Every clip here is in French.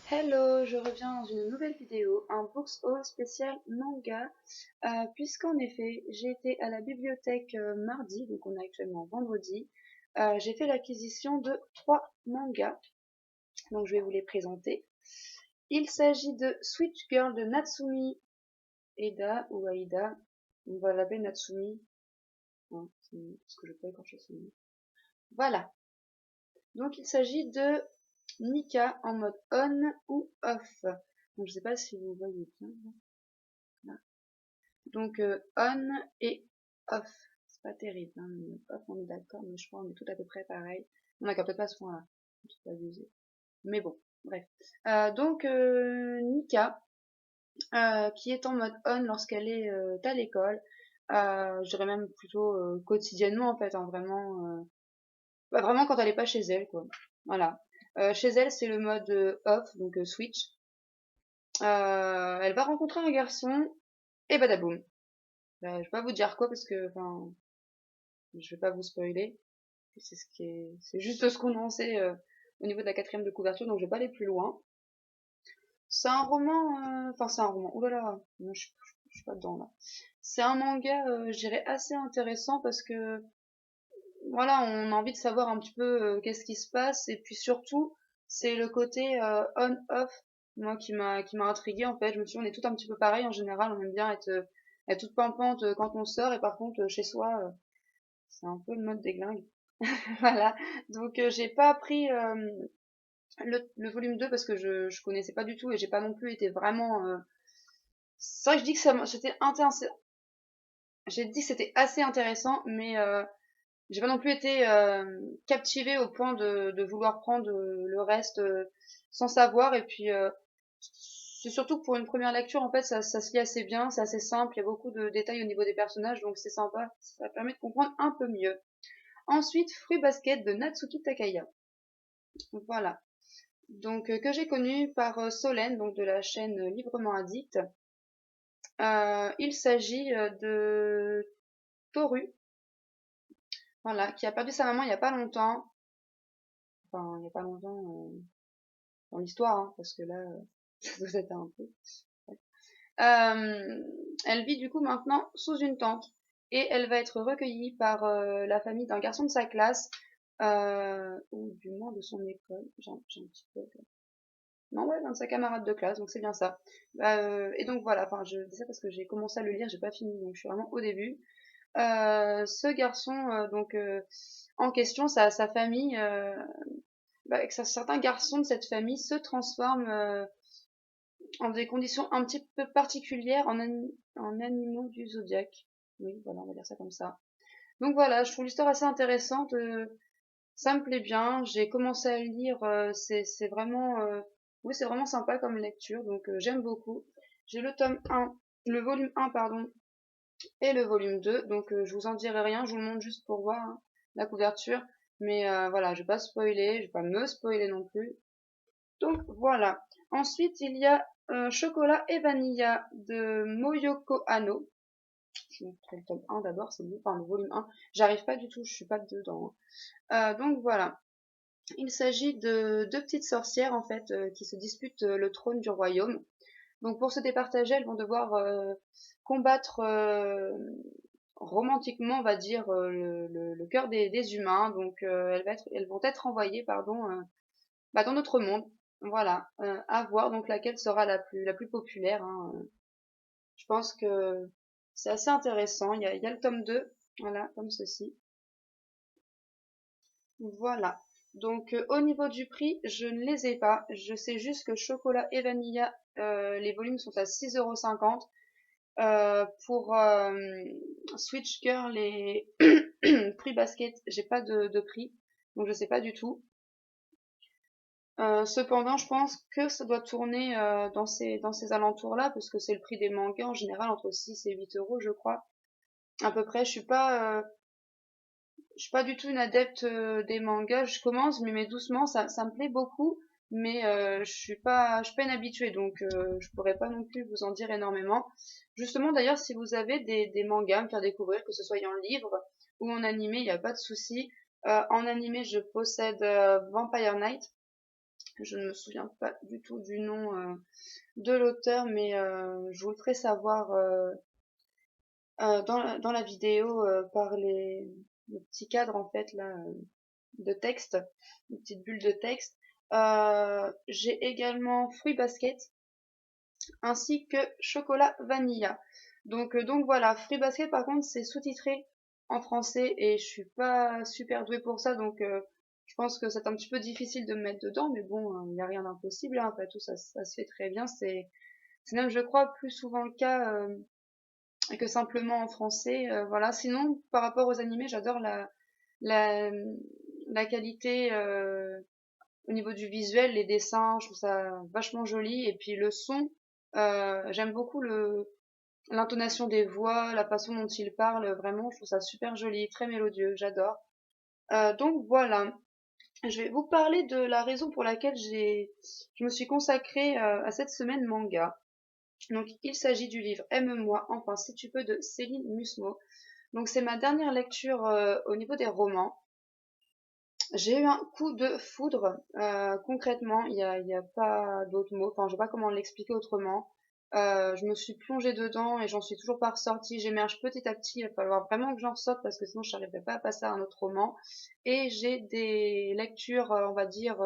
Hello, je reviens dans une nouvelle vidéo, un books haul spécial manga, puisqu'en effet j'ai été à la bibliothèque mardi, donc on est actuellement vendredi. J'ai fait l'acquisition de 3 mangas, donc je vais vous les présenter. Il s'agit de Switch Girl de Natsumi Eda ou Aida, on va l'appeler Natsumi, hein, parce que je peux écorcher son nom. Voilà, donc il s'agit de Nika en mode on ou off. Donc je sais pas si vous voyez bien. Là. Donc on et off. C'est pas terrible, hein, mais off on est d'accord, mais je crois qu'on est tout à peu près pareil. On n'a qu'à peut-être pas ce point-là. Tout abusé. Mais bon, bref. Donc Nika, qui est en mode on lorsqu'elle est à l'école. Je dirais même plutôt quotidiennement en fait, hein, vraiment. Vraiment quand elle est pas chez elle, quoi. Voilà. Chez elle, c'est le mode off, donc switch. Elle va rencontrer un garçon, et badaboum. Je vais pas vous dire quoi parce que, enfin, je vais pas vous spoiler. C'est juste ce qu'on en sait au niveau de la quatrième de couverture, donc je vais pas aller plus loin. C'est un roman, enfin c'est un roman. Ouh là là, non, je suis pas dedans là. C'est un manga, je dirais assez intéressant parce que voilà, on a envie de savoir un petit peu qu'est-ce qui se passe et puis surtout c'est le côté on-off moi qui m'a intrigué en fait. Je me suis dit, on est tout un petit peu pareil en général, on aime bien être toute pimpante quand on sort et par contre chez soi c'est un peu le mode déglingue. Voilà. Donc j'ai pas pris le volume 2 parce que je connaissais pas du tout et j'ai pas non plus été vraiment c'est vrai que je dis que c'était intéressant. J'ai dit que c'était assez intéressant mais j'ai pas non plus été captivée au point de vouloir prendre le reste sans savoir. Et puis, c'est surtout que pour une première lecture, en fait, ça se lit assez bien, c'est assez simple, il y a beaucoup de détails au niveau des personnages, donc c'est sympa, ça permet de comprendre un peu mieux. Ensuite, Fruit Basket de Natsuki Takaya. Voilà. Donc, que j'ai connu par Solène, donc de la chaîne Librement Addict. Il s'agit de Toru, voilà, qui a perdu sa maman il y a pas longtemps. Enfin, il y a pas longtemps, dans l'histoire, hein, parce que là, vous êtes un peu. Elle vit du coup maintenant sous une tente et elle va être recueillie par la famille d'un garçon de sa classe, ou du moins de son école. J'ai un petit peu. Non, ouais, d'un de sa camarade de classe, donc c'est bien ça. Et donc voilà, enfin, je dis ça parce que j'ai commencé à le lire, j'ai pas fini, donc je suis vraiment au début. Ce garçon, donc en question, sa famille, avec certains garçons de cette famille se transforment en des conditions un petit peu particulières en animaux du zodiaque. Oui, voilà, on va dire ça comme ça. Donc voilà, je trouve l'histoire assez intéressante. Ça me plaît bien. J'ai commencé à le lire. C'est vraiment, oui, c'est vraiment sympa comme lecture. Donc j'aime beaucoup. J'ai le tome 1, le volume 1, pardon, et le volume 2. Donc je vous en dirai rien. Je vous le montre juste pour voir hein, la couverture. Mais voilà, je vais pas spoiler. Je vais pas me spoiler non plus. Donc voilà. Ensuite, il y a Chocolat et Vanilla de Moyoko Hano. Je vous montre le tome 1 d'abord, c'est mieux, enfin le volume 1. J'arrive pas du tout, je suis pas dedans. Donc voilà. Il s'agit de deux petites sorcières en fait qui se disputent le trône du royaume. Donc pour se départager, elles vont devoir combattre romantiquement, on va dire, le cœur des humains. Donc elles vont être envoyées, pardon, dans notre monde. Voilà, à voir donc laquelle sera la plus populaire. Hein. Je pense que c'est assez intéressant. Il y a le tome 2, voilà, comme ceci. Voilà. Donc au niveau du prix, je ne les ai pas. Je sais juste que Chocolat et Vanilla, les volumes sont à 6,50 €. Pour Switch Girl et Fruit Basket, j'ai pas de prix, donc je sais pas du tout. Cependant, je pense que ça doit tourner dans ces alentours-là, parce que c'est le prix des mangas en général entre 6 et 8 euros, je crois, à peu près. Je suis pas du tout une adepte des mangas. Je commence, mais doucement, ça me plaît beaucoup, mais je suis pas une habituée, donc je pourrais pas non plus vous en dire énormément. Justement, d'ailleurs, si vous avez des mangas à me faire découvrir, que ce soit en livre ou en animé, il n'y a pas de souci. En animé, je possède Vampire Knight Je ne me souviens pas du tout du nom de l'auteur, mais je vous le ferai savoir dans la vidéo par le petit cadre en fait là de texte, une petite bulle de texte. J'ai également Fruit Basket ainsi que Chocolat Vanilla. Donc voilà, Fruit Basket par contre c'est sous-titré en français et je suis pas super douée pour ça, donc je pense que c'est un petit peu difficile de me mettre dedans, mais bon, il n'y a rien d'impossible, hein, après tout ça se fait très bien, c'est même je crois plus souvent le cas que simplement en français, voilà. Sinon par rapport aux animés, j'adore la, la qualité au niveau du visuel, les dessins, je trouve ça vachement joli. Et puis le son, j'aime beaucoup l'intonation des voix, la façon dont ils parlent, vraiment, je trouve ça super joli, très mélodieux, j'adore. Donc voilà, je vais vous parler de la raison pour laquelle je me suis consacrée à cette semaine manga. Donc il s'agit du livre Aime-moi, enfin si tu peux de Céline Musmo. Donc c'est ma dernière lecture au niveau des romans. J'ai eu un coup de foudre, concrètement, il y a pas d'autre mot, enfin, je sais pas comment l'expliquer autrement. Je me suis plongée dedans et j'en suis toujours pas ressortie. J'émerge petit à petit, il va falloir vraiment que j'en sorte parce que sinon je n'arriverai pas à passer à un autre roman. Et j'ai des lectures, on va dire,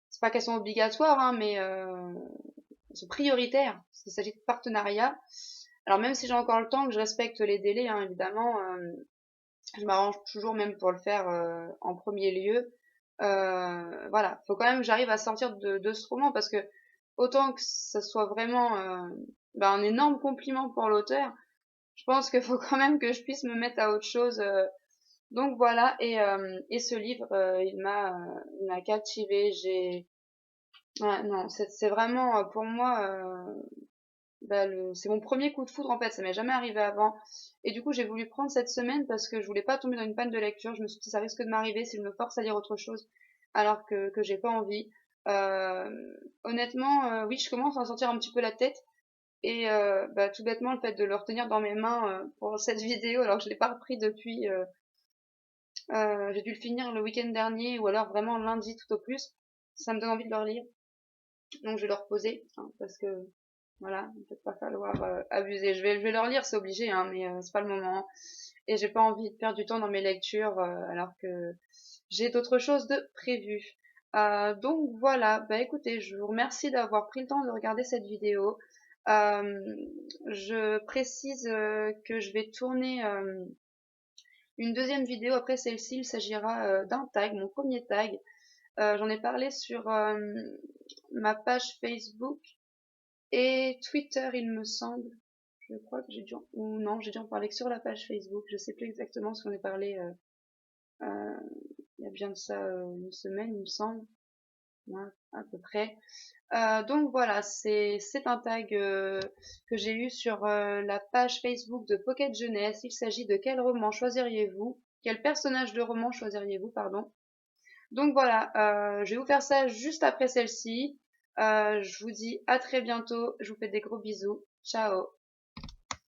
c'est pas qu'elles sont obligatoires, hein, mais c'est prioritaire, parce qu'il s'agit de partenariat. Alors même si j'ai encore le temps, que je respecte les délais, hein, évidemment, je m'arrange toujours même pour le faire en premier lieu. Voilà, faut quand même que j'arrive à sortir de ce roman parce que autant que ça soit vraiment un énorme compliment pour l'auteur, je pense qu'il faut quand même que je puisse me mettre à autre chose. Donc voilà, et ce livre, il m'a captivé. Ouais, non, c'est vraiment pour moi c'est mon premier coup de foudre en fait, ça m'est jamais arrivé avant. Et du coup, j'ai voulu prendre cette semaine parce que je voulais pas tomber dans une panne de lecture. Je me suis dit, ça risque de m'arriver si je me force à lire autre chose alors que j'ai pas envie. Euh, Honnêtement, oui, je commence à en sortir un petit peu la tête. Et tout bêtement, le fait de le retenir dans mes mains pour cette vidéo, alors que je l'ai pas repris depuis, j'ai dû le finir le week-end dernier ou alors vraiment lundi tout au plus, ça me donne envie de le relire. Donc je vais le reposer hein, parce que voilà, il peut pas falloir abuser. Je vais le relire, c'est obligé, hein, mais c'est pas le moment. Et j'ai pas envie de perdre du temps dans mes lectures alors que j'ai d'autres choses de prévues. Donc voilà, bah écoutez, je vous remercie d'avoir pris le temps de regarder cette vidéo. Je précise que je vais tourner une deuxième vidéo après celle-ci. Il s'agira d'un tag, mon premier tag. J'en ai parlé sur ma page Facebook et Twitter, il me semble. Je crois que j'ai dû ou non, j'ai dû en parler que sur la page Facebook. Je sais plus exactement ce qu'on a parlé euh, il y a bien de ça une semaine, il me semble, ouais, à peu près. Donc voilà, c'est un tag que j'ai eu sur la page Facebook de Pocket Jeunesse. Il s'agit de quel roman choisiriez-vous? Quel personnage de roman choisiriez-vous, pardon? Donc voilà, je vais vous faire ça juste après celle-ci. Je vous dis à très bientôt. Je vous fais des gros bisous. Ciao.